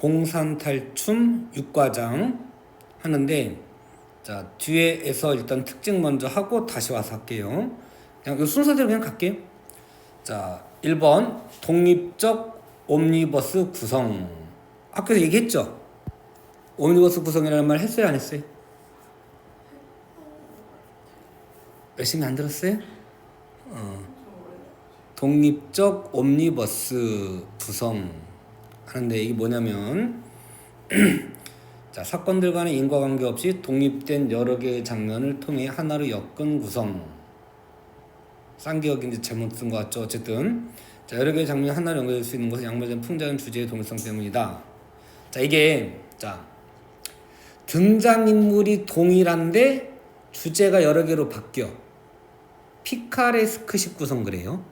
봉산탈춤 6과장 하는데, 자, 뒤에서 일단 특징 먼저 하고 다시 와서 할게요. 그냥 이 순서대로 그냥 갈게요. 자, 1번 독립적 옴니버스 구성. 학교에서 얘기했죠? 옴니버스 구성이라는 말 했어요, 안 했어요? 열심히 안 들었어요? 독립적 옴니버스 구성 하는데 이게 뭐냐면 자, 사건들 간의 인과관계 없이 독립된 여러 개의 장면을 통해 하나로 엮은 구성. 쌍기역이 이제 잘못 쓴 것 같죠. 어쨌든 자, 여러 개의 장면이 하나로 연결될 수 있는 것은 양면된 풍자적인 주제의 동일성 때문이다. 자, 이게 자 등장인물이 동일한데 주제가 여러 개로 바뀌어. 피카레스크식 구성 그래요.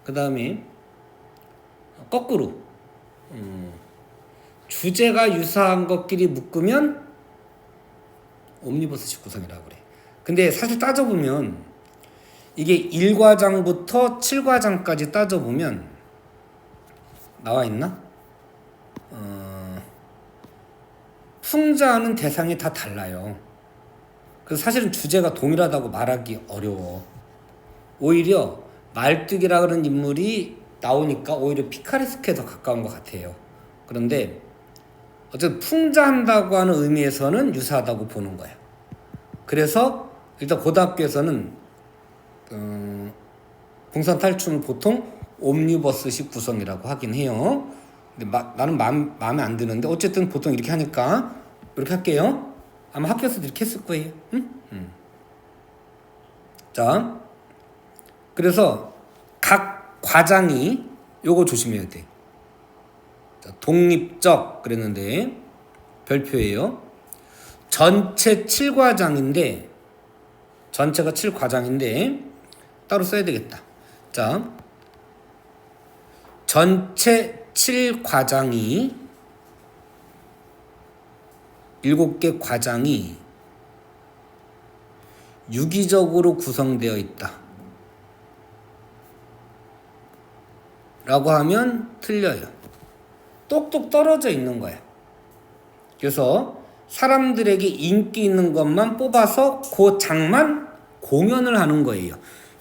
그 다음에 거꾸로 주제가 유사한 것끼리 묶으면 옴니버스식 구성이라고 그래. 근데 사실 따져보면 이게 1과장부터 7과장까지 따져보면 나와 있나? 풍자하는 대상이 다 달라요. 그래서 사실은 주제가 동일하다고 말하기 어려워. 오히려 말뚝이라 그런 인물이 나오니까 오히려 피카레스크에 더 가까운 것 같아요. 그런데 어쨌든 풍자한다고 하는 의미에서는 유사하다고 보는 거야. 그래서 일단 고등학교에서는 봉산탈춤은 보통 옴니버스식 구성이라고 하긴 해요. 근데 나는 마음에 안 드는데 어쨌든 보통 이렇게 하니까 이렇게 할게요. 아마 학교에서도 이렇게 했을 거예요. 응? 자, 그래서 각 과장이 요거 조심해야 돼. 자, 독립적 그랬는데 별표예요. 전체 7과장인데 전체가 7과장인데 따로 써야 되겠다. 자, 전체 7과장이 7개 과장이 유기적으로 구성되어 있다 라고 하면 틀려요. 똑똑 떨어져 있는 거야. 그래서 사람들에게 인기 있는 것만 뽑아서 그 장만 공연을 하는 거예요.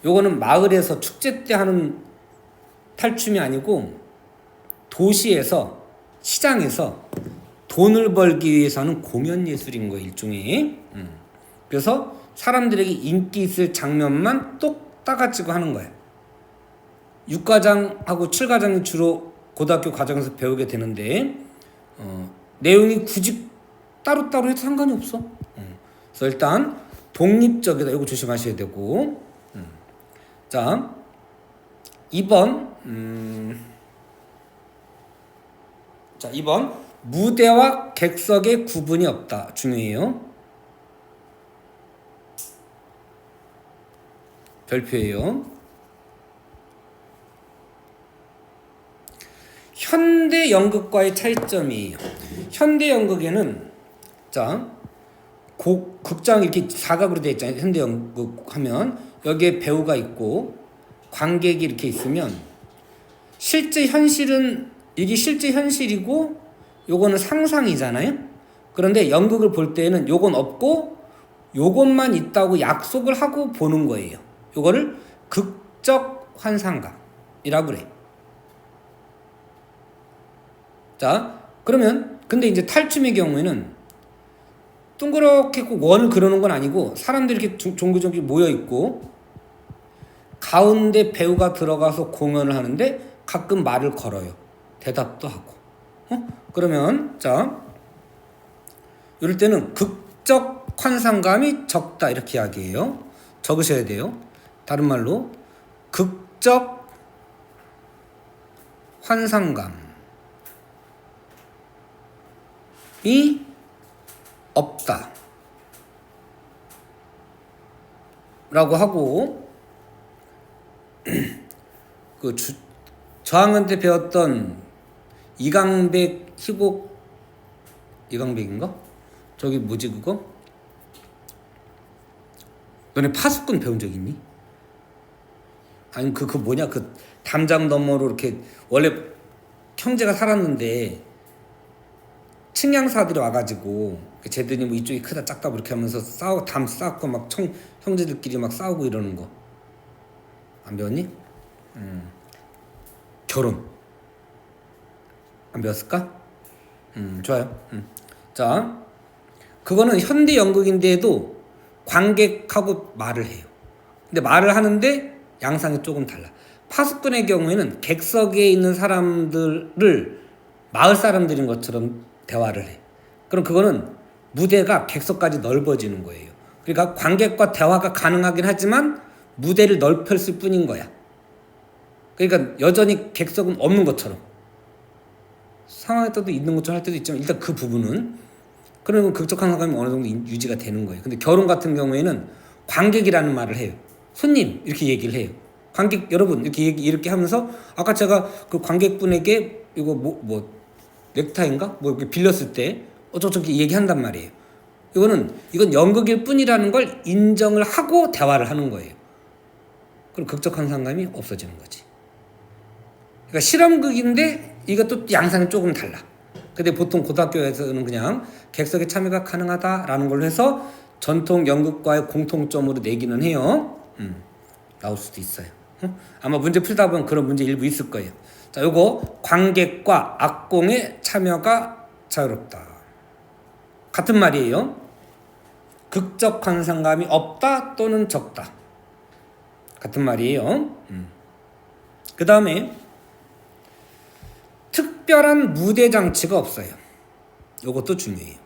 요거는 마을에서 축제 때 하는 탈춤이 아니고 도시에서 시장에서 돈을 벌기 위해서 하는 공연 예술인 거예요, 일종의. 그래서 사람들에게 인기 있을 장면만 똑 따가지고 하는 거야. 6과장하고 7과장이 주로 고등학교 과정에서 배우게 되는데 내용이 굳이 따로따로 해도 상관이 없어. 그래서 일단 독립적이다. 이거 조심하셔야 되고. 자, 2번 자, 2번 무대와 객석의 구분이 없다. 중요해요. 별표예요. 현대 연극과의 차이점이에요. 현대 연극에는 자, 극장 이렇게 사각으로 되어 있잖아요. 현대 연극 하면 여기에 배우가 있고 관객이 이렇게 있으면 실제 현실은 이게 실제 현실이고 요거는 상상이잖아요. 그런데 연극을 볼 때는 요건 없고 요것만 있다고 약속을 하고 보는 거예요. 요거를 극적 환상감이라고 그래. 자, 그러면 근데 이제 탈춤의 경우에는 둥그렇게 꼭 원을 그려놓은 건 아니고 사람들이 이렇게 종교적으로 모여 있고 가운데 배우가 들어가서 공연을 하는데 가끔 말을 걸어요. 대답도 하고. 그러면 자, 이럴 때는 극적 환상감이 적다 이렇게 이야기해요. 적으셔야 돼요. 다른 말로 극적 환상감이 없다 라고 하고 그 저학년 때 배웠던 이강백 희곡 이강백인가? 저기 뭐지 그거? 너네 파수꾼 배운 적 있니? 아니 그 뭐냐 그 담장 너머로 이렇게 원래 형제가 살았는데 측량사들이 와가지고 쟤들이 뭐 이쪽이 크다 작다 뭐 이렇게 하면서 담 쌓고 막 형제들끼리 막 싸우고 이러는 거 안 배웠니? 결혼 안 배웠을까? 좋아요. 자, 그거는 현대 연극인데도 관객하고 말을 해요. 근데 말을 하는데 양상이 조금 달라. 파수꾼의 경우에는 객석에 있는 사람들을 마을 사람들인 것처럼 대화를 해. 그럼 그거는 무대가 객석까지 넓어지는 거예요. 그러니까 관객과 대화가 가능하긴 하지만 무대를 넓혔을 뿐인 거야. 그러니까 여전히 객석은 없는 것처럼 상황에 따라도 있는 것처럼 할 때도 있지만 일단 그 부분은 그러면 극적 환상감이 어느 정도 유지가 되는 거예요. 근데 결혼 같은 경우에는 관객이라는 말을 해요. 손님 이렇게 얘기를 해요. 관객 여러분 이렇게 하면서 아까 제가 그 관객분에게 이거 뭐 넥타이인가 뭐 이렇게 빌렸을 때 어쩌저쩌게 얘기한단 말이에요. 이건 연극일 뿐이라는 걸 인정을 하고 대화를 하는 거예요. 그럼 극적 환상감이 없어지는 거지. 그러니까 실험극인데 이것도 양상이 조금 달라. 근데 보통 고등학교에서는 그냥 객석에 참여가 가능하다라는 걸로 해서 전통 연극과의 공통점으로 내기는 해요. 나올 수도 있어요. 아마 문제 풀다 보면 그런 문제 일부 있을 거예요. 자, 요거 관객과 악공의 참여가 자유롭다. 같은 말이에요. 극적 환상감이 없다 또는 적다. 같은 말이에요. 그 다음에 특별한 무대 장치가 없어요. 이것도 중요해요.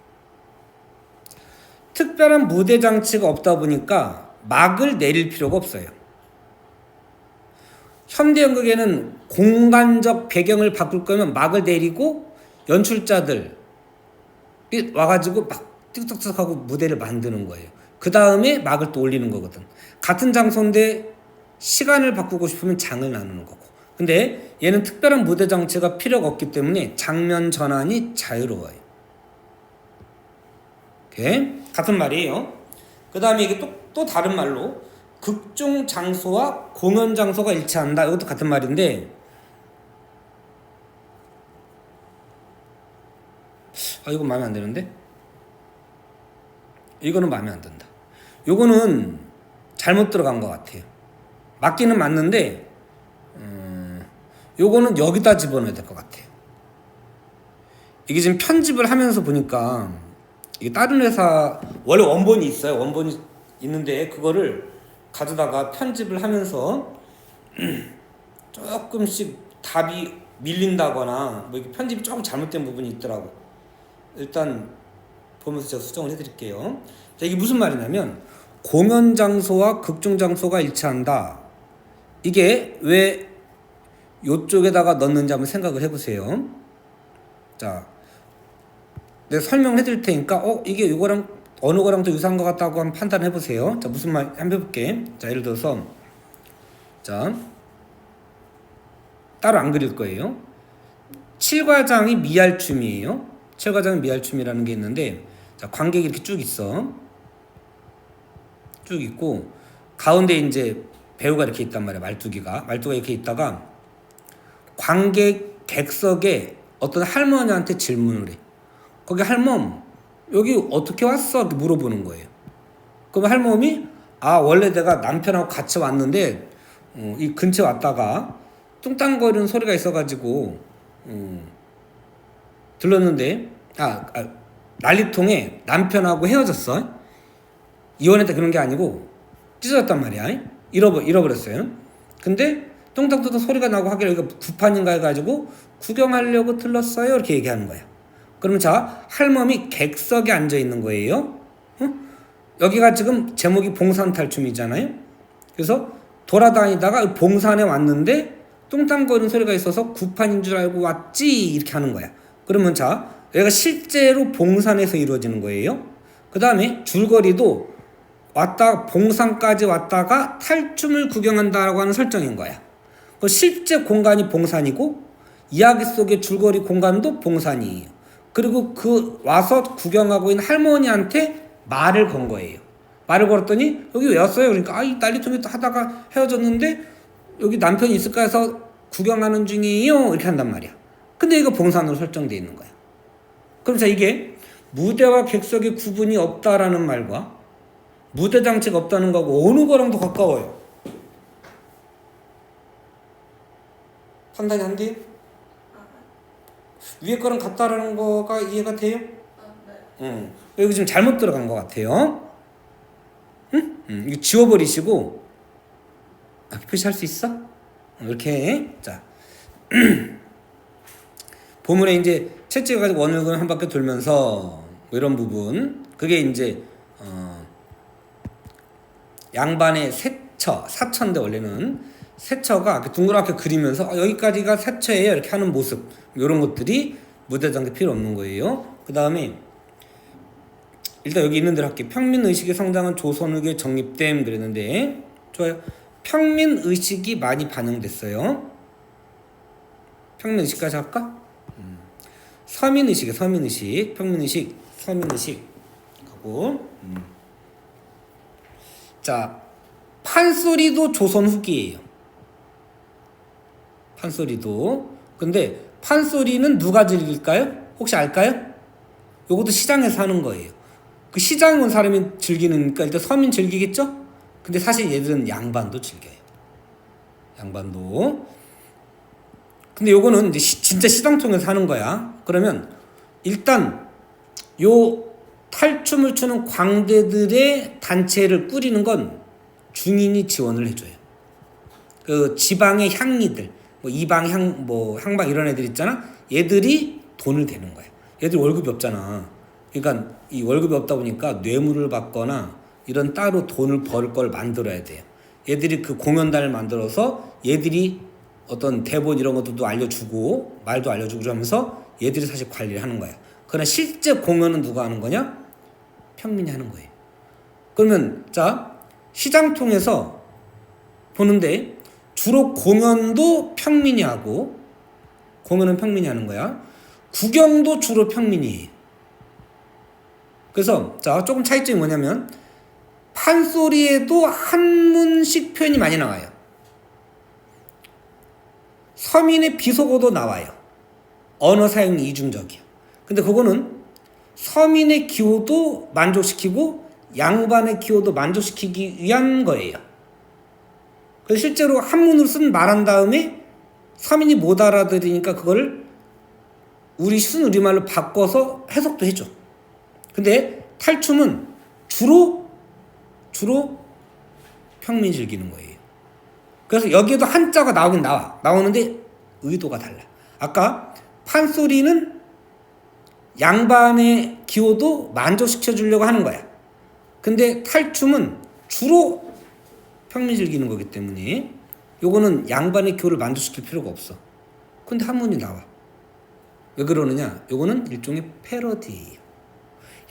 특별한 무대 장치가 없다 보니까 막을 내릴 필요가 없어요. 현대 연극에는 공간적 배경을 바꿀 거면 막을 내리고 연출자들이 와가지고 막 띠덕띠덕하고 무대를 만드는 거예요. 그 다음에 막을 또 올리는 거거든. 같은 장소인데 시간을 바꾸고 싶으면 장을 나누는 거고. 근데 얘는 특별한 무대 장치가 필요가 없기 때문에 장면 전환이 자유로워요. 오케이? 같은 말이에요. 그 다음에 이게 또 다른 말로 극중 장소와 공연 장소가 일치한다. 이것도 같은 말인데 이건 마음에 안 드는데? 이거는 마음에 안 든다. 이거는 잘못 들어간 것 같아요. 맞기는 맞는데 요거는 여기다 집어넣어야 될 것 같아요. 이게 지금 편집을 하면서 보니까 이게 다른 회사 원래 원본이 있어요. 원본이 있는데 그거를 가져다가 편집을 하면서 조금씩 답이 밀린다거나 뭐 이게 편집이 조금 잘못된 부분이 있더라고. 일단 보면서 제가 수정을 해드릴게요. 자, 이게 무슨 말이냐면 공연 장소와 극중 장소가 일치한다. 이게 왜 요쪽에다가 넣는지 한번 생각을 해보세요. 자, 내가 설명을 해드릴 테니까 이게 이거랑 어느 거랑 더 유사한 것 같다고 한번 판단해 보세요. 자, 무슨 말 한번 해볼게. 자, 예를 들어서 자, 따로 안 그릴 거예요. 칠과장이 미알춤이에요. 칠과장이 미알춤이라는 게 있는데, 자, 관객이 이렇게 쭉 있어. 쭉 있고 가운데 이제 배우가 이렇게 있단 말이야. 말뚝이가 이렇게 있다가 관객 객석에 어떤 할머니한테 질문을 해. 거기 할멈 여기 어떻게 왔어? 이렇게 물어보는 거예요. 그럼 할멈이 원래 내가 남편하고 같이 왔는데 이 근처에 왔다가 뚱땅거리는 소리가 있어가지고 들렀는데 난리통에 남편하고 헤어졌어. 이혼했다 그런 게 아니고 찢어졌단 말이야. 잃어버렸어요. 근데 똥땅똥땅 소리가 나고 하길래 여기가 구판인가 해가지고 구경하려고 들렀어요. 이렇게 얘기하는 거야. 그러면 자, 할멈이 객석에 앉아 있는 거예요. 여기가 지금 제목이 봉산탈춤이잖아요. 그래서 돌아다니다가 봉산에 왔는데 똥땅거리는 소리가 있어서 구판인 줄 알고 왔지 이렇게 하는 거야. 그러면 자, 여기가 실제로 봉산에서 이루어지는 거예요. 그 다음에 줄거리도 봉산까지 왔다가 탈춤을 구경한다라고 하는 설정인 거야. 실제 공간이 봉산이고 이야기 속의 줄거리 공간도 봉산이에요. 그리고 그 와서 구경하고 있는 할머니한테 말을 건 거예요. 말을 걸었더니 여기 왜 왔어요? 그러니까 이 난리통에 하다가 헤어졌는데 여기 남편이 있을까 해서 구경하는 중이에요. 이렇게 한단 말이야. 근데 이거 봉산으로 설정되어 있는 거야. 그럼 자, 이게 무대와 객석의 구분이 없다라는 말과 무대 장치가 없다는 거하고 어느 거랑 더 가까워요? 판단이 안 돼요? 위에 거랑 같다라는 거가 이해가 돼요? 네. 여기 지금 잘못 들어간 것 같아요. 응? 이거 지워버리시고 표시할 수 있어? 이렇게. 자, 보문에 이제 채찍을 가지고 원을 한 바퀴 돌면서 뭐 이런 부분, 그게 이제 양반의 세처, 사처인데 원래는 세처가 이렇게 동그랗게 그리면서 여기까지가 세처예요 이렇게 하는 모습, 이런 것들이 무대장치 필요 없는 거예요. 그 다음에 일단 여기 있는 대로 할게요. 평민의식의 성장은 조선 후기에 정립됨 그랬는데, 좋아요. 평민의식이 많이 반영됐어요. 평민의식까지 할까? 서민의식이에요. 서민의식, 평민의식, 서민의식 하고. 자, 판소리도 조선 후기예요. 판소리도. 근데 판소리는 누가 즐길까요? 혹시 알까요? 요것도 시장에서 하는 거예요. 그 시장에 온 사람이 즐기니까 일단 서민 즐기겠죠? 근데 사실 얘들은 양반도 즐겨요. 양반도. 근데 요거는 이제 진짜 시장 통해서 하는 거야. 그러면 일단 요 탈춤을 추는 광대들의 단체를 꾸리는 건 중인이 지원을 해줘요. 그 지방의 향리들, 뭐 이방 뭐 향방 이런 애들 있잖아. 얘들이 돈을 대는 거야. 얘들 월급이 없잖아. 그러니까 이 월급이 없다 보니까 뇌물을 받거나 이런 따로 돈을 벌 걸 만들어야 돼요. 얘들이 그 공연단을 만들어서 얘들이 어떤 대본 이런 것들도 알려주고 말도 알려주고 그러면서 얘들이 사실 관리를 하는 거야. 그러나 실제 공연은 누가 하는 거냐? 평민이 하는 거예요. 그러면 자, 시장 통해서 보는데 주로 공연도 평민이 하고, 공연은 평민이 하는 거야. 구경도 주로 평민이에요. 그래서 자, 조금 차이점이 뭐냐면 판소리에도 한문식 표현이 많이 나와요. 서민의 비속어도 나와요. 언어 사용이 이중적이에요. 근데 그거는 서민의 기호도 만족시키고 양반의 기호도 만족시키기 위한 거예요. 그래서 실제로 한문으로 쓴 말한 다음에 서민이 못 알아들으니까 그걸 우리 순우리말로 바꿔서 해석도 해줘. 근데 탈춤은 주로 평민이 즐기는 거예요. 그래서 여기에도 한자가 나오긴 나오는데 의도가 달라. 아까 판소리는 양반의 기호도 만족시켜 주려고 하는 거야. 근데 탈춤은 주로 평민이 즐기는 거기 때문에 요거는 양반의 기호를 만족시킬 필요가 없어. 근데 한문이 나와. 왜 그러느냐? 요거는 일종의 패러디예요.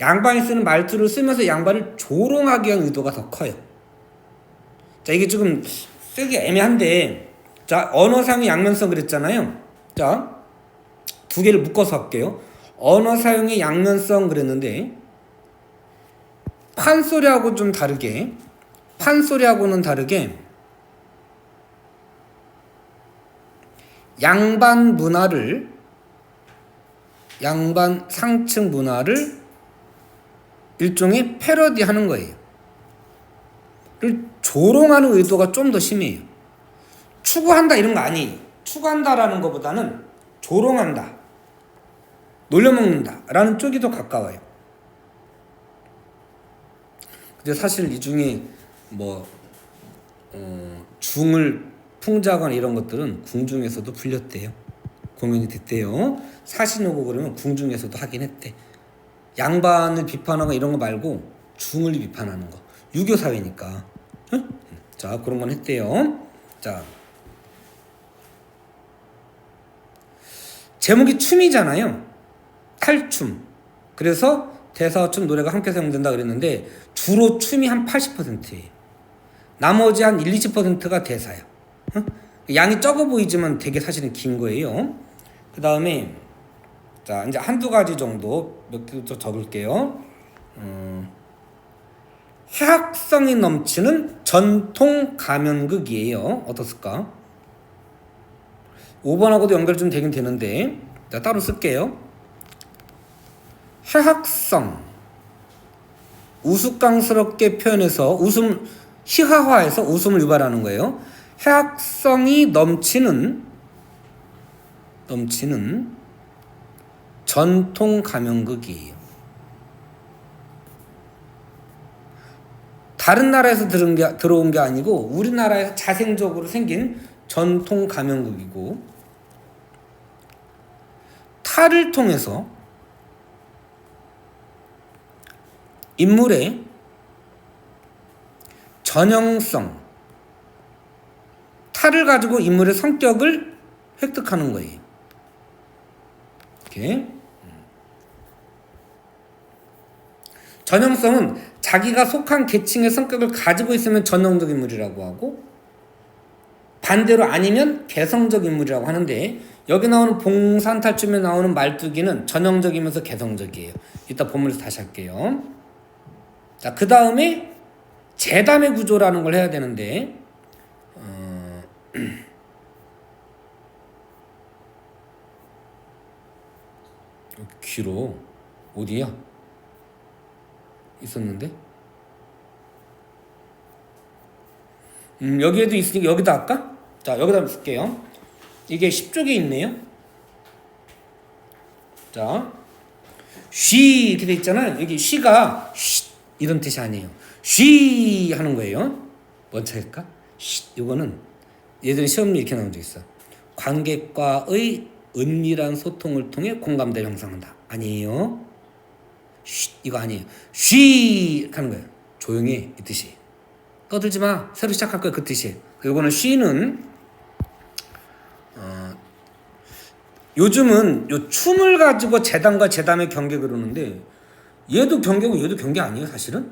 양반이 쓰는 말투를 쓰면서 양반을 조롱하기 위한 의도가 더 커요. 자, 이게 조금 쓰기 애매한데, 자, 언어 사용의 양면성 그랬잖아요. 자, 두 개를 묶어서 할게요. 언어 사용의 양면성 그랬는데, 판소리하고는 다르게 양반 상층 문화를 일종의 패러디하는 거예요. 를 조롱하는 의도가 좀 더 심해요. 추구한다 이런 거 아니에요. 추구한다라는 것보다는 조롱한다, 놀려먹는다 라는 쪽이 더 가까워요. 근데 사실 이 중에 뭐 중을 풍자하거나 이런 것들은 궁중에서도 불렸대요. 공연이 됐대요. 사신 오고 그러면 궁중에서도 하긴 했대. 양반을 비판하거나 이런 거 말고 중을 비판하는 거. 유교 사회니까. 응? 자, 그런 건 했대요. 자, 제목이 춤이잖아요. 탈춤. 그래서 대사와 춤, 노래가 함께 사용된다 그랬는데 주로 춤이 한 80%예요. 나머지 한 20%가 대사야. 응? 양이 적어 보이지만 되게 사실은 긴 거예요. 그 다음에 자, 이제 한두 가지 정도 몇 개 더 적을게요. 해학성이 넘치는 전통 가면극이에요. 어떻을까? 5번하고도 연결 좀 되긴 되는데 자, 따로 쓸게요. 해학성, 우스꽝스럽게 표현해서 희화화해서 웃음을 유발하는 거예요. 해학성이 넘치는 전통 가명극이에요. 다른 나라에서 들어온 게 아니고 우리나라에서 자생적으로 생긴 전통 가명극이고, 탈을 통해서 인물의 전형성, 탈을 가지고 인물의 성격을 획득하는 거예요. 이렇게. 전형성은 자기가 속한 계층의 성격을 가지고 있으면 전형적 인물이라고 하고, 반대로 아니면 개성적 인물이라고 하는데, 여기 나오는 봉산탈춤에 나오는 말뚝이는 전형적이면서 개성적이에요. 이따 본문에서 다시 할게요. 자, 그 다음에 제담의 구조라는 걸 해야 되는데, 귀로 어디야? 있었는데? 여기에도 있으니까 여기다 할까? 자, 여기다 쓸게요. 이게 10쪽에 있네요. 자, 쉬 이렇게 돼 있잖아요. 여기 쉬가 쉬 이런 뜻이 아니에요. 쉬 하는 거예요. 뭔 차일까? 쉬. 이거는 예전에 시험에 이렇게 나온 적 있어. 관객과의 은밀한 소통을 통해 공감대를 형성한다. 아니에요. 쉬 이거 아니에요. 쉬 하는 거예요. 조용히 이 뜻이. 떠들지 마. 새로 시작할 거야 그 뜻이에요. 이거는 쉬는 요즘은 요 춤을 가지고 재담과 재담의 경계 그러는데, 얘도 경계고 얘도 경계 아니에요 사실은.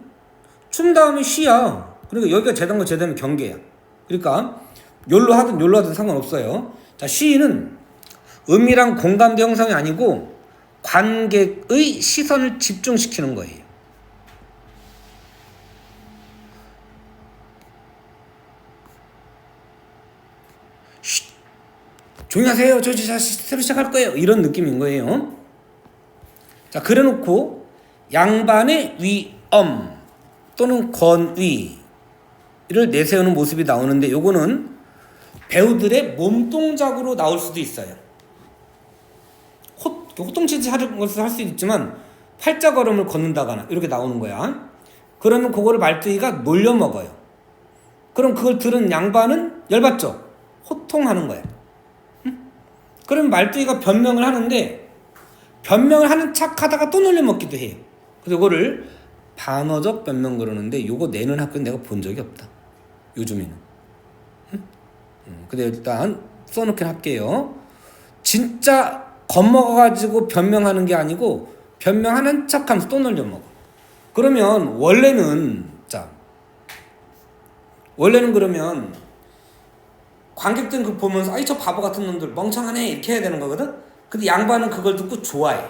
춤 다음에 쉬야. 그러니까 여기가 재담과 재담의 경계야. 그러니까 욜로 하든 상관없어요. 자, 쉬는 은밀한 공감대 형성이 아니고 관객의 시선을 집중시키는 거예요. 조용히 하세요. 저 새로 시작할 거예요. 이런 느낌인 거예요. 자, 그래놓고 양반의 위엄 또는 권위를 내세우는 모습이 나오는데, 요거는 배우들의 몸동작으로 나올 수도 있어요. 호통치듯이 하는 것을 할 수도 있지만 팔자걸음을 걷는다거나 이렇게 나오는 거야. 그러면 그거를 말뚝이가 놀려먹어요. 그럼 그걸 들은 양반은 열받죠. 호통하는 거야. 그럼 말뚝이가 변명을 하는데, 변명을 하는 척 하다가 또 놀려먹기도 해요. 그래서 이거를 반어적 변명 그러는데, 요거 내는 학교는 내가 본 적이 없다 요즘에는. 근데 일단 써놓긴 할게요. 진짜 겁먹어가지고 변명하는 게 아니고 변명하는 척하면서 또 놀려먹어. 그러면 원래는 그러면 관객들은 그거 보면서 아이 저 바보 같은 놈들 멍청하네 이렇게 해야 되는 거거든. 근데 양반은 그걸 듣고 좋아해.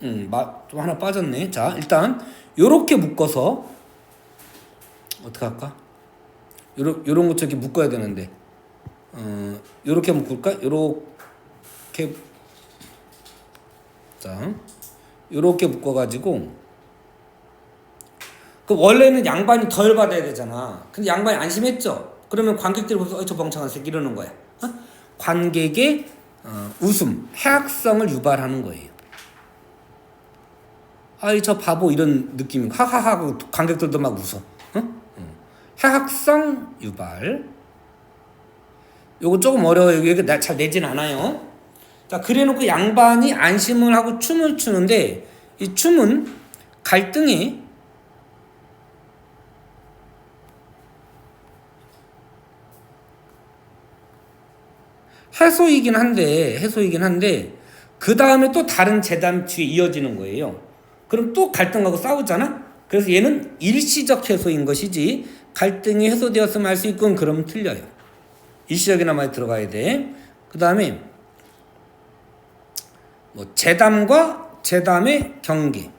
좀 하나 빠졌네. 자, 일단 요렇게 묶어서 어떻게 할까? 요런 거 저기 묶어야 되는데, 요렇게 묶을까? 요렇게. 자, 요렇게 묶어가지고, 그 원래는 양반이 덜 받아야 되잖아. 근데 양반이 안심했죠. 그러면 관객들이 보면서 저 멍청한 새끼 이러는 거야. 관객의 웃음, 해악성을 유발하는 거예요. 아이 저 바보 이런 느낌이 하하하 하고 관객들도 막 웃어. 해악성 유발. 요거 조금 어려워요. 여기 잘 내진 않아요. 자, 그래놓고 양반이 안심을 하고 춤을 추는데, 이 춤은 갈등이 해소이긴 한데 그 다음에 또 다른 재단 뒤에 이어지는 거예요. 그럼 또 갈등하고 싸우잖아. 그래서 얘는 일시적 해소인 것이지 갈등이 해소되었으면 할 수 있건 그러면 틀려요. 일시적이나 많이 들어가야 돼. 그 다음에 뭐 재담과 재담의 경계.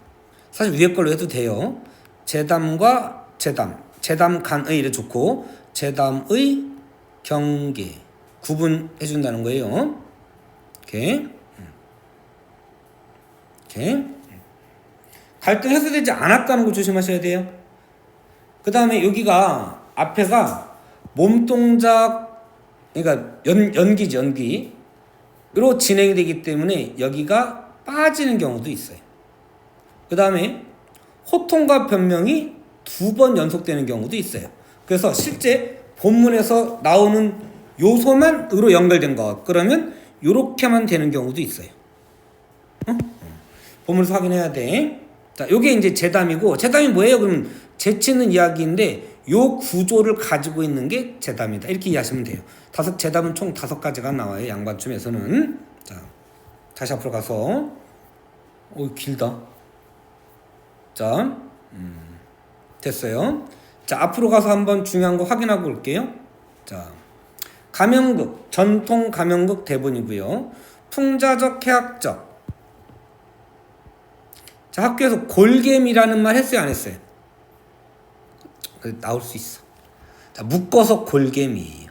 사실 위에 걸로 해도 돼요. 재담과 재담 간의 이래 좋고, 재담의 경계 구분해 준다는 거예요. 오케이. 오케이. 갈등 해소되지 않았다는 거 조심하셔야 돼요. 그 다음에 여기가 앞에가 몸동작, 그러니까 연기지, 연기로 진행이 되기 때문에 여기가 빠지는 경우도 있어요. 그 다음에 호통과 변명이 2번 연속되는 경우도 있어요. 그래서 실제 본문에서 나오는 요소만으로 연결된 것, 그러면 요렇게만 되는 경우도 있어요. 본문에서 확인해야 돼. 자, 요게 이제 재담이고, 재담이 뭐예요? 그럼 재치는 이야기인데 요 구조를 가지고 있는 게 재담이다. 이렇게 이해하시면 돼요. 재담은 총 5가지가 나와요. 양반춤에서는. 자, 다시 앞으로 가서. 길다. 자, 됐어요. 자, 앞으로 가서 한번 중요한 거 확인하고 올게요. 자, 가명극, 전통 가명극 대본이고요. 풍자적, 해학적. 자, 학교에서 골개미라는 말 했어요, 안 했어요? 나올 수 있어. 자, 묶어서 골개미.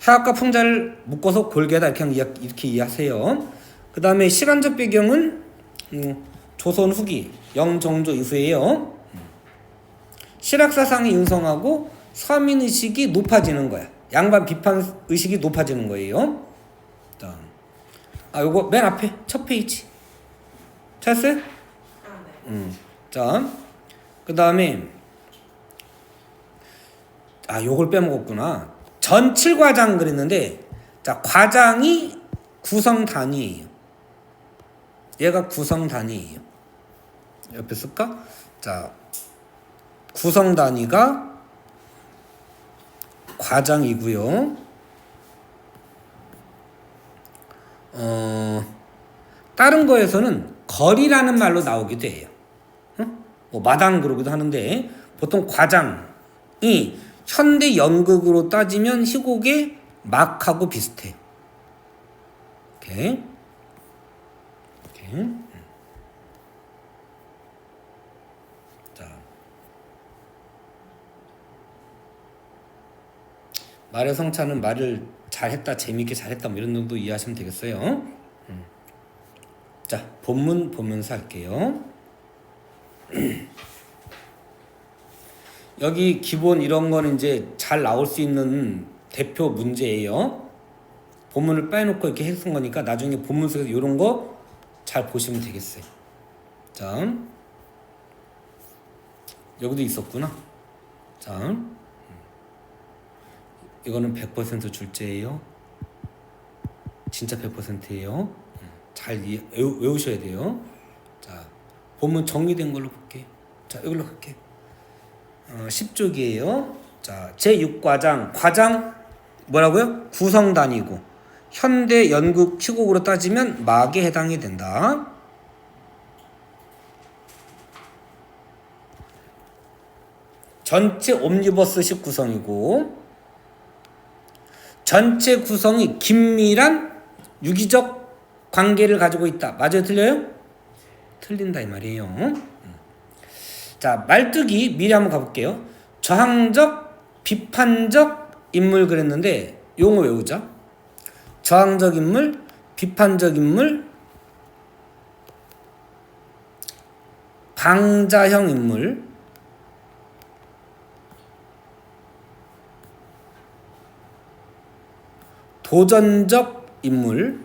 해학과 풍자를 묶어서 골개다, 이렇게 이해하세요. 그 다음에 시간적 배경은 조선 후기 영정조 이후에요. 실학사상이 융성하고 서민의식이 높아지는 거야. 양반 비판의식이 높아지는 거예요. 자, 요거 맨 앞에 첫 페이지 찾았어요? 네. 자, 그 다음에 요걸 빼먹었구나. 전칠과장 그랬는데, 자, 과장이 구성 단위예요. 얘가 구성 단위예요. 옆에 쓸까? 자, 구성 단위가 과장이고요. 다른 거에서는 거리라는 말로 나오기도 해요. 뭐 마당 그러기도 하는데, 보통 과장이 현대 연극으로 따지면 희곡의 막하고 비슷해요. 오케이. 자, 말의 성차는 말을 잘했다, 재미있게 잘했다, 뭐 이런 정도 이해하시면 되겠어요. 자, 본문 보면서 할게요. 여기 기본 이런 거는 이제 잘 나올 수 있는 대표 문제예요. 본문을 빼놓고 이렇게 해쓴 거니까 나중에 본문 속에서 이런 거 잘 보시면 되겠어요. 자, 여기도 있었구나. 자, 이거는 100% 줄제예요. 진짜 100%예요. 잘 외우셔야 돼요. 자, 본문 정리된 걸로 볼게요. 자, 이걸로 갈게요. 10쪽이에요. 자, 제6과장. 과장 뭐라고요? 구성단위고 현대 연극 희곡으로 따지면 막에 해당이 된다. 전체 옴니버스식 구성이고 전체 구성이 긴밀한 유기적 관계를 가지고 있다. 맞아요? 틀려요? 틀린다 이 말이에요. 자, 말뚝이 미리 한번 가볼게요. 저항적, 비판적 인물 그랬는데 용어 외우자. 저항적 인물, 비판적 인물, 방자형 인물, 도전적 인물,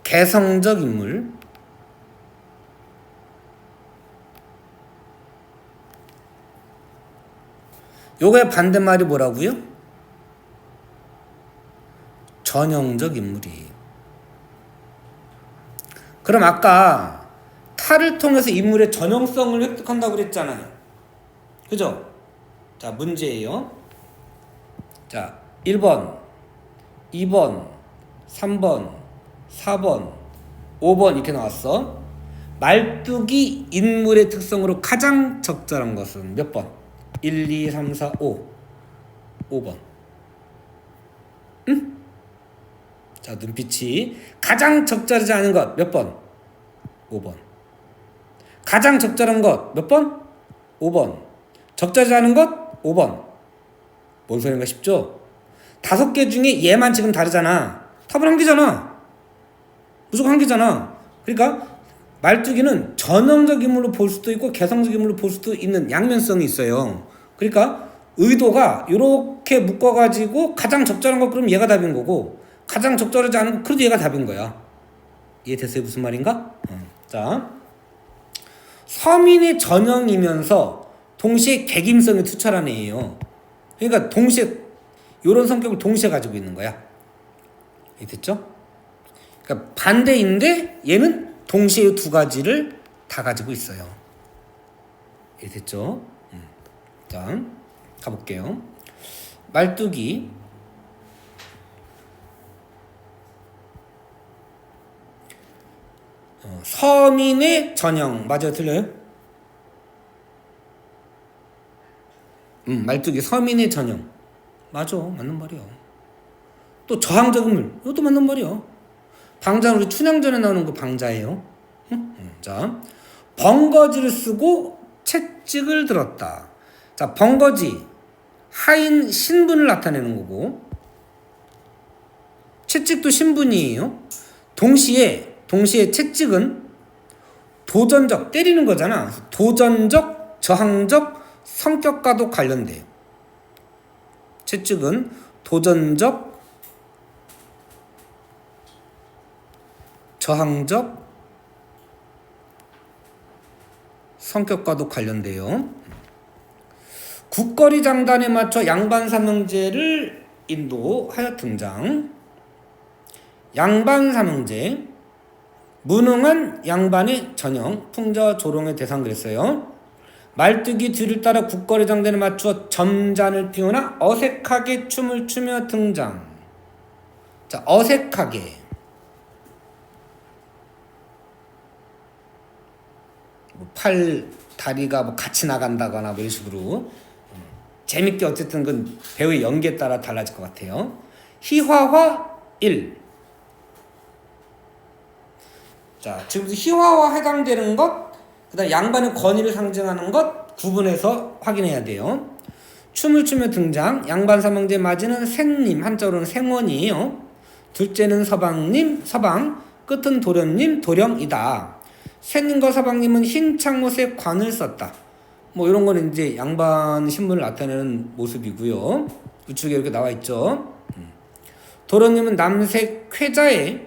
개성적 인물, 요거의 반대말이 뭐라고요? 전형적 인물이에요. 그럼 아까 탈을 통해서 인물의 전형성을 획득한다고 그랬잖아요. 그죠? 자, 문제예요. 자, 1번, 2번, 3번, 4번, 5번 이렇게 나왔어. 말뚝이 인물의 특성으로 가장 적절한 것은 몇 번? 1, 2, 3, 4, 5. 5번. 응? 자, 눈빛이 가장 적절하지 않은 것 몇 번? 5번. 가장 적절한 것 몇 번? 5번. 적절하지 않은 것? 5번. 뭔 소린가 싶죠? 5개 중에 얘만 지금 다르잖아. 답은 한 개잖아. 무조건 한 개잖아. 그러니까 말뚝이는 전형적 인물로 볼 수도 있고 개성적 인물로 볼 수도 있는 양면성이 있어요. 그러니까 의도가 이렇게 묶어가지고 가장 적절한 거 그럼 얘가 답인 거고, 가장 적절하지 않은 거 그래도 얘가 답인 거야. 이해됐어요? 무슨 말인가? 자, 서민의 전형이면서 동시에 개김성이 투철한 애예요. 그러니까 동시에 이런 성격을 동시에 가지고 있는 거야. 이해됐죠? 그러니까 반대인데 얘는 동시에 두 가지를 다 가지고 있어요. 이해됐죠? 자, 가볼게요. 말뚝이 서민의 전형 맞아요? 틀려요? 말뚝이 서민의 전형 맞아, 맞는 말이야. 또 저항적 인물 이것도 맞는 말이야. 방자는 우리 춘향전에 나오는 그 방자예요. 자, 번거지를 쓰고 채찍을 들었다. 자, 번거지 하인 신분을 나타내는 거고, 채찍도 신분이에요. 동시에 채찍은 도전적 때리는 거잖아. 도전적 저항적 성격과도 관련돼요. 채찍은 도전적 저항적 성격과도 관련돼요. 국거리 장단에 맞춰 양반 삼형제를 인도하여 등장. 양반 삼형제 무능한 양반의 전형 풍자 조롱의 대상 그랬어요. 말뚝이 뒤를 따라 국거리 장단에 맞추어 점잔을 피우나 어색하게 춤을 추며 등장. 자, 어색하게 팔 다리가 뭐 같이 나간다거나 뭐 이런 식으로 재밌게 어쨌든 그 배우의 연기에 따라 달라질 것 같아요. 희화화 1. 자, 지금 희화화 해당되는 것, 그다음 양반의 권위를 상징하는 것 구분해서 확인해야 돼요. 춤을 추며 등장. 양반 삼형제 맞이는 생님, 한자로는 생원이에요. 둘째는 서방님, 서방, 끝은 도련님, 도령이다. 생님과 서방님은 흰 창못에 관을 썼다. 뭐 이런 거는 이제 양반 신분을 나타내는 모습이고요. 우측에 이렇게 나와 있죠. 도련님은 남색 쾌자에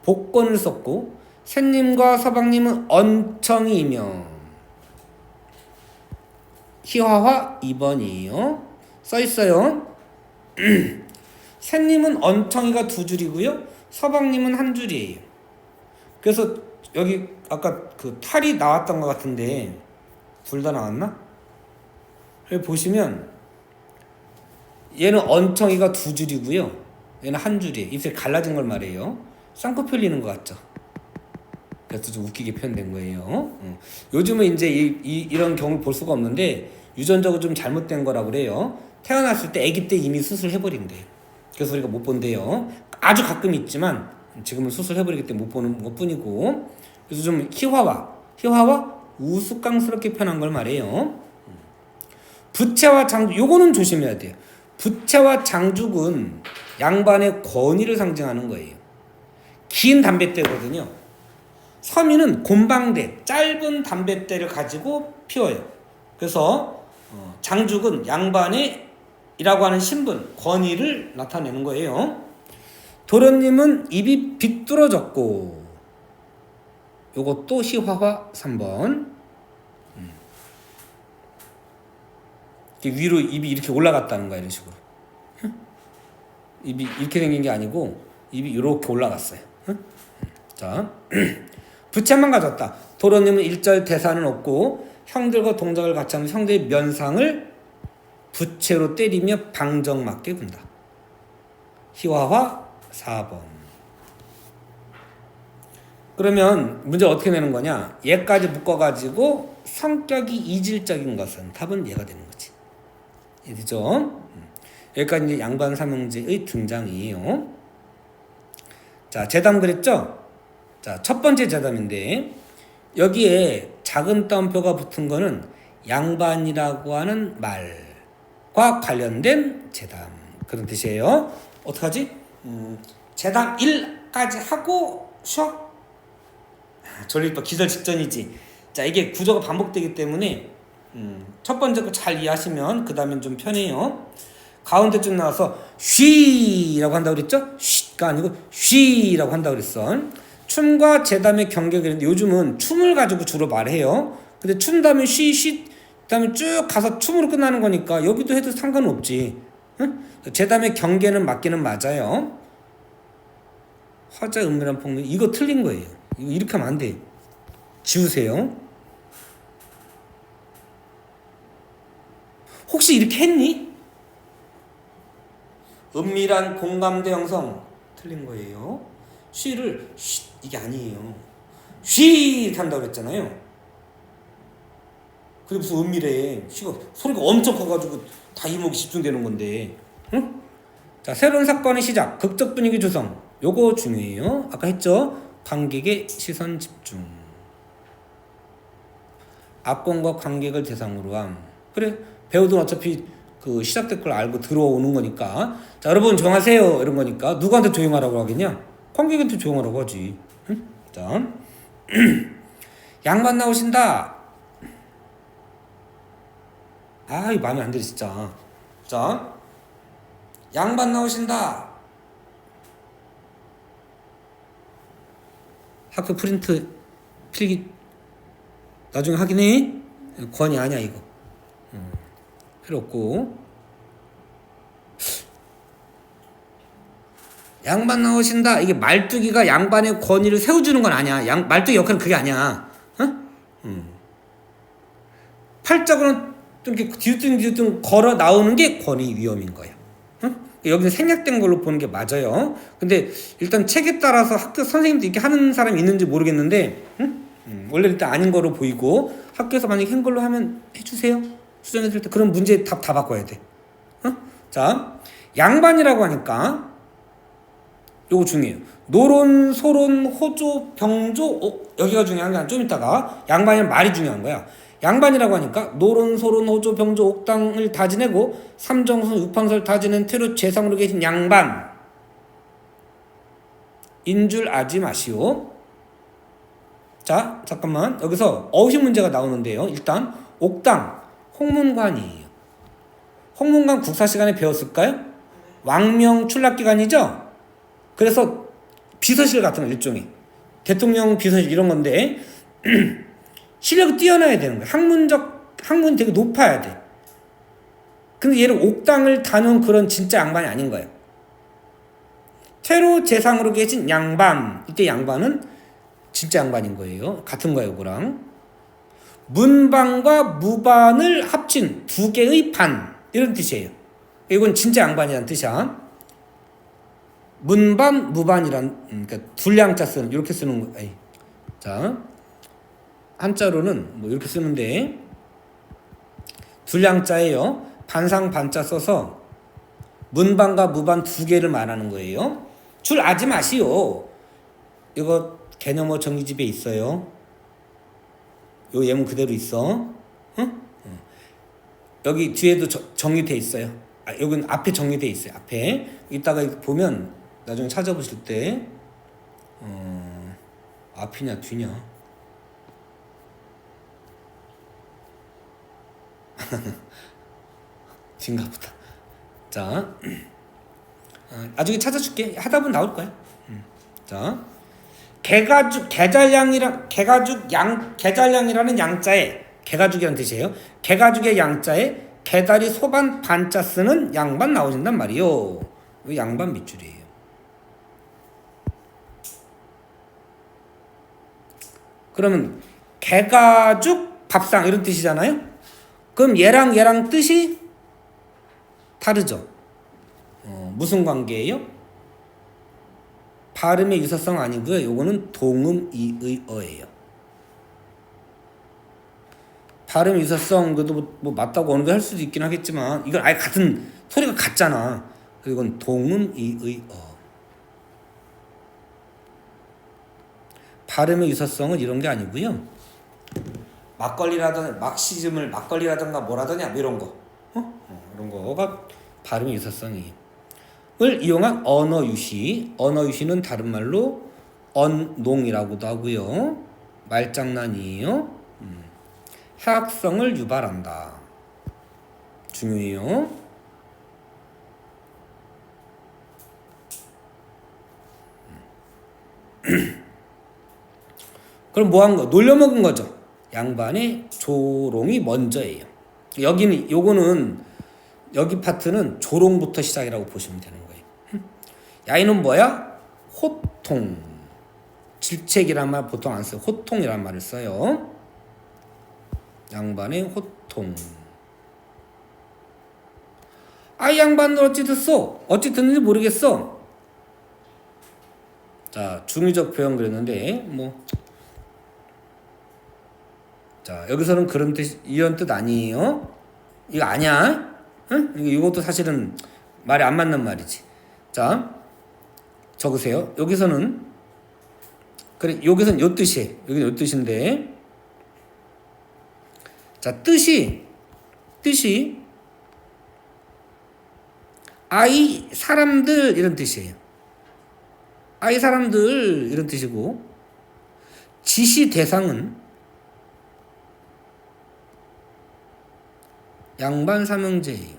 복권을 썼고, 생님과 서방님은 언청이며 희화화 2번이에요. 써 있어요. 생님은 언청이가 2줄이고요. 서방님은 1줄이에요. 그래서 여기 아까 그 탈이 나왔던 것 같은데 둘 다 나왔나? 여기 보시면 얘는 언청이가 2줄이고요. 얘는 1줄이에요. 입술이 갈라진 걸 말해요. 쌍꺼풀 리는 것 같죠? 그래서 좀 웃기게 표현된 거예요. 요즘은 이제 이런 경우를 볼 수가 없는데 유전적으로 좀 잘못된 거라고 그래요. 태어났을 때 아기 때 이미 수술해버린대요. 그래서 우리가 못 본대요. 아주 가끔 있지만 지금은 수술해버리기 때문에 못 보는 것 뿐이고, 그래서 좀 희화화 우스꽝스럽게 표현한 걸 말해요. 부채와 장죽, 요거는 조심해야 돼요. 부채와 장죽은 양반의 권위를 상징하는 거예요. 긴 담뱃대거든요. 서민은 곰방대, 짧은 담뱃대를 가지고 피워요. 그래서 장죽은 양반의 이라고 하는 신분, 권위를 나타내는 거예요. 도련님은 입이 비뚤어졌고, 요것도 희화화 3번. 위로 입이 이렇게 올라갔다는 거야, 이런 식으로. 입이 이렇게 생긴 게 아니고 입이 이렇게 올라갔어요. 자, 부채만 가졌다. 도련님은 일절 대사는 없고 형들과 동작을 같이 하면 형들의 면상을 부채로 때리며 방정맞게 군다. 희화화 4번. 그러면 문제 어떻게 내는 거냐? 얘까지 묶어가지고 성격이 이질적인 것은 답은 얘가 되는 거지. 이해되죠? 여기까지 이제 양반 삼형제의 등장이에요. 자, 재담 그랬죠? 자, 자, 첫 번째 제담인데 여기에 작은 따옴표가 붙은 거는 양반이라고 하는 말과 관련된 제담 그런 뜻이에요. 어떡하지? 제담 1까지 하고 쉬어. 졸립 기절 직전이지. 자, 이게 구조가 반복되기 때문에 첫 번째 거 잘 이해하시면 그 다음엔 좀 편해요. 가운데쯤 나와서 쉬라고 한다고 그랬죠? 쉬가 아니고 쉬라고 한다고 그랬어. 춤과 제담의 경계가 요즘은 춤을 가지고 주로 말해요. 근데 춘 다음에 쉬 다음에 쭉 가서 춤으로 끝나는 거니까 여기도 해도 상관은 없지. 응? 제담의 경계는 맞기는 맞아요. 화자 은밀한 폭력 이거 틀린 거예요. 이거 이렇게 하면 안 돼. 지우세요. 혹시 이렇게 했니? 은밀한 공감대 형성 틀린 거예요. 쉬를 쉬 이게 아니에요. 쉬 이렇게 한다고 그랬잖아요. 그게 무슨 은밀해. 쉬가 소리가 엄청 커가지고 다 이목이 집중되는 건데. 응? 자, 새로운 사건의 시작, 극적 분위기 조성. 요거 중요해요. 아까 했죠? 관객의 시선 집중. 악권과 관객을 대상으로 함. 그래, 배우들은 어차피 그 시작될 걸 알고 들어오는 거니까. 자, 여러분 조용하세요 이런 거니까 누구한테 조용하라고 하겠냐? 관객한테 조용하라고 하지. 응? 자, 양반 나오신다. 아, 이 마음에 안 들어 진짜. 자, 양반 나오신다. 학교 프린트 필기 나중에 하긴 해. 권위 아니야 이거. 필요 없고. 양반 나오신다. 이게 말뚝이가 양반의 권위를 세워주는 건 아니야. 말뚝이 역할은 그게 아니야. 팔짝으로는 좀 이렇게 뒤뚱뒤뚱 걸어 나오는 게 권위 위험인 거야. 여기서 생략된 걸로 보는 게 맞아요. 근데 일단 책에 따라서 학교 선생님도 이렇게 하는 사람이 있는지 모르겠는데 원래 일단 아닌 거로 보이고 학교에서 만약에 한 걸로 하면 해주세요. 수정해줄 때 그런 문제 답 다 바꿔야 돼. 자, 양반이라고 하니까 요거 중요해요. 노론, 소론, 호조, 병조, 여기가 중요한 게 아니라 좀 이따가 양반이란 말이 중요한 거야. 양반이라고 하니까 노론, 소론, 호조, 병조, 옥당을 다 지내고 삼정선, 육판설 다 지낸 태로 재상으로 계신 양반 인 줄 아지 마시오. 자, 잠깐만. 여기서 어휘 문제가 나오는데요. 일단 옥당, 홍문관이에요. 홍문관 국사 시간에 배웠을까요? 왕명 출납기관이죠? 그래서 비서실 같은 거 일종의 대통령 비서실 이런 건데 실력이 뛰어나야 되는 거야. 학문이 되게 높아야 돼. 근데 얘를 옥당을 다놓은 그런 진짜 양반이 아닌 거예요. 퇴로 재상으로 계신 양반. 이때 양반은 진짜 양반인 거예요. 같은 거예요, 그랑. 문반과 무반을 합친 두 개의 반. 이런 뜻이에요. 이건 진짜 양반이라는 뜻이야. 문반, 무반이란 그러니까 둘량자 쓰는 이렇게 쓰는 거. 자, 한자로는 뭐 이렇게 쓰는데 둘량자예요. 반상 반자 써서 문반과 무반 두 개를 말하는 거예요. 줄 아지 마시오. 이거 개념어 정리집에 있어요. 요 예문 그대로 있어. 응? 여기 뒤에도 정리돼 있어요. 여기는 앞에 정리돼 있어요. 앞에 이따가 보면 나중에 찾아보실 때 앞이냐 뒤냐 뒤인가 보다. 자, 나중에 찾아줄게. 하다 보면 나올 거야. 자, 개잘량이라는 양자에 개가죽이라는 뜻이에요. 개가죽의 양자에 개다리 소반 반자 쓰는 양반 나오신단 말이요. 이 양반 밑줄이에요. 그러면 개가죽 밥상 이런 뜻이잖아요. 그럼 얘랑 뜻이 다르죠. 무슨 관계예요? 발음의 유사성 아니고요. 요거는 동음이의어예요. 발음 유사성 그래도 뭐 맞다고 어느 정도 할 수도 있긴 하겠지만 이건 아예 같은 소리가 같잖아. 그리고 이건 동음이의어. 발음의 유사성은 이런 게 아니고요. 막걸리라든가 막시즘을 막걸리라든가 뭐라더냐 뭐 이런 거, 이런 거가 발음의 유사성이에요. 을 이용한 언어 유시, 언어 유시는 다른 말로 언농이라고도 하고요. 말장난이에요. 해악성을 유발한다. 중요해요. 그럼 뭐 한 거? 놀려먹은 거죠. 양반의 조롱이 먼저예요. 여기는 요거는 여기 파트는 조롱부터 시작이라고 보시면 되는 거예요. 야 이는 뭐야? 호통. 질책이란 말 보통 안 써요. 호통이란 말을 써요. 양반의 호통. 아, 이 양반은 어찌 듣소? 어찌 듣는지 모르겠어. 자, 중의적 표현 그랬는데 뭐 자, 여기서는 그런 뜻, 이런 뜻 아니에요. 이거 아니야? 응? 이것도 사실은 말이 안 맞는 말이지. 자, 적으세요. 여기서는 그래, 여기서는 요 뜻이에요. 여기는 요 뜻인데, 자, 뜻이 아이 사람들 이런 뜻이에요. 아이 사람들 이런 뜻이고, 지시 대상은 양반 삼형제예요.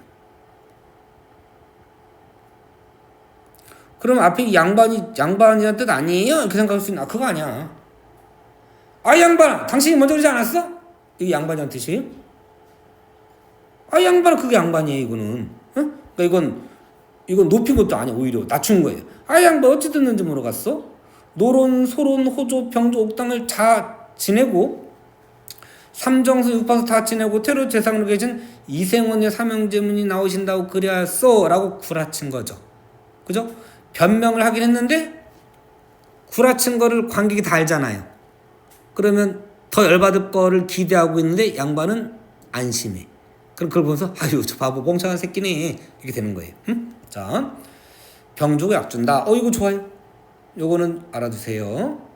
그럼 앞에 양반이란 뜻 아니에요? 이렇게 생각할 수 있나? 그거 아니야. 아, 양반아, 당신이 먼저 그러지 않았어? 이게 양반이란 뜻이에요? 아, 양반아, 그게 양반이에요, 이거는. 응? 그러니까 이건 높인 것도 아니야, 오히려 낮춘 거예요. 아, 양반 어찌 듣는지 물어봤어? 노론, 소론, 호조, 병조, 옥당을 다 지내고 삼정수, 육파수 다 지내고 태로 재상으로 계신 이생원의 삼형제문이 나오신다고 그래야써 라고 구라친 거죠. 그죠? 변명을 하긴 했는데 구라친 거를 관객이 다 알잖아요. 그러면 더 열받을 거를 기대하고 있는데 양반은 안심해. 그럼 그걸 보면서 아유 저 바보 멍청한 새끼네 이렇게 되는 거예요. 응? 자, 병 주고 약 준다. 이거 좋아요. 요거는 알아두세요.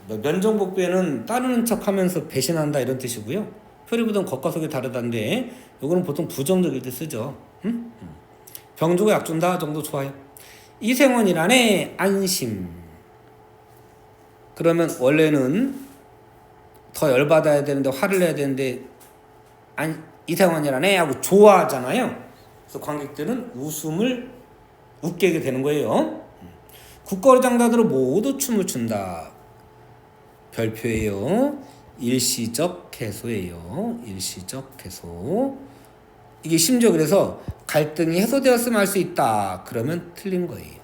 면정복배는 따르는 척하면서 배신한다 이런 뜻이고요. 표리부동 겉과 속이 다르다인데 요거는 보통 부정적일 때 쓰죠. 응? 병 주고 약 준다 정도 좋아요. 이생원이라네 안심. 그러면 원래는 더 열받아야 되는데 화를 내야 되는데 이생원이라네 하고 좋아하잖아요. 그래서 관객들은 웃음을 웃게 하게 되는 거예요. 국거리 장자들은 모두 춤을 춘다. 별표예요. 일시적 해소예요. 일시적 해소. 이게 심지어 그래서 갈등이 해소되었으면 할 수 있다. 그러면 틀린 거예요.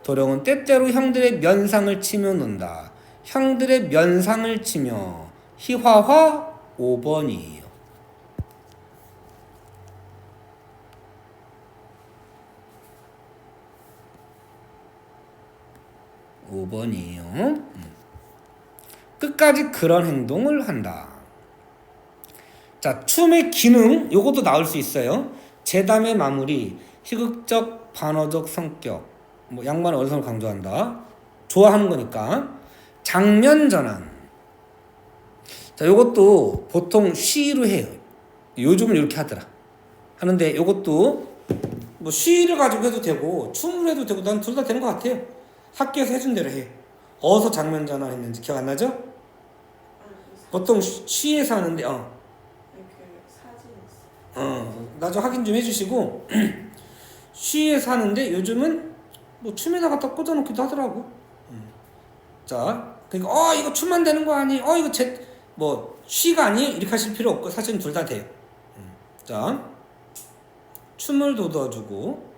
도령은 때때로 형들의 면상을 치며 논다. 형들의 면상을 치며 희화화 5번이에요. 5번이에요. 끝까지 그런 행동을 한다. 자, 춤의 기능 요것도 나올 수 있어요. 제담의 마무리, 희극적, 반어적 성격. 뭐 양반의 어리석음을 강조한다. 좋아하는 거니까. 장면 전환. 자, 요것도 보통 시로 해요. 요즘은 이렇게 하더라. 하는데 요것도 뭐 시를 가지고 해도 되고 춤을 해도 되고 난 둘 다 되는 것 같아요. 학교에서 해준 대로 해. 어디서 장면 전환했는지 기억 안 나죠? 보통 시에서 하는데 나중에 확인 좀 해주시고 시에서 하는데 요즘은 뭐 춤에다 갖다 꽂아놓기도 하더라고. 자, 그러니까 이거 춤만 되는 거 아니? 이거 뭐 시가 아니? 이렇게 하실 필요 없고 사실은 둘 다 돼요. 자, 춤을 돋워주고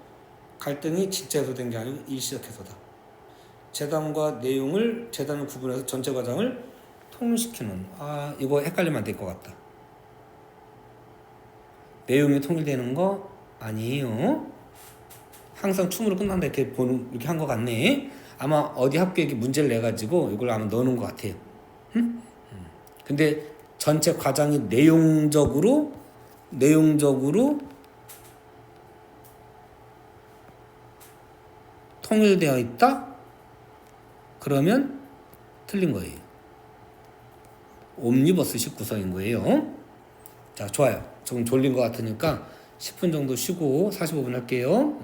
갈등이 진짜 해소된 게 아니고 일시적 해소다. 재단과 내용을 재단을 구분해서 전체 과정을 통일시키는. 이거 헷갈리면 안 될 것 같다. 내용이 통일되는 거 아니에요. 항상 춤으로 끝난다 이렇게 한 것 같네. 아마 어디 학교에 문제를 내 가지고 이걸 아마 넣어놓은 것 같아요. 근데 전체 과정이 내용적으로 통일되어 있다? 그러면 틀린 거예요. 옴니버스 19성인 거예요. 자, 좋아요. 조금 졸린 것 같으니까 10분 정도 쉬고 45분 할게요.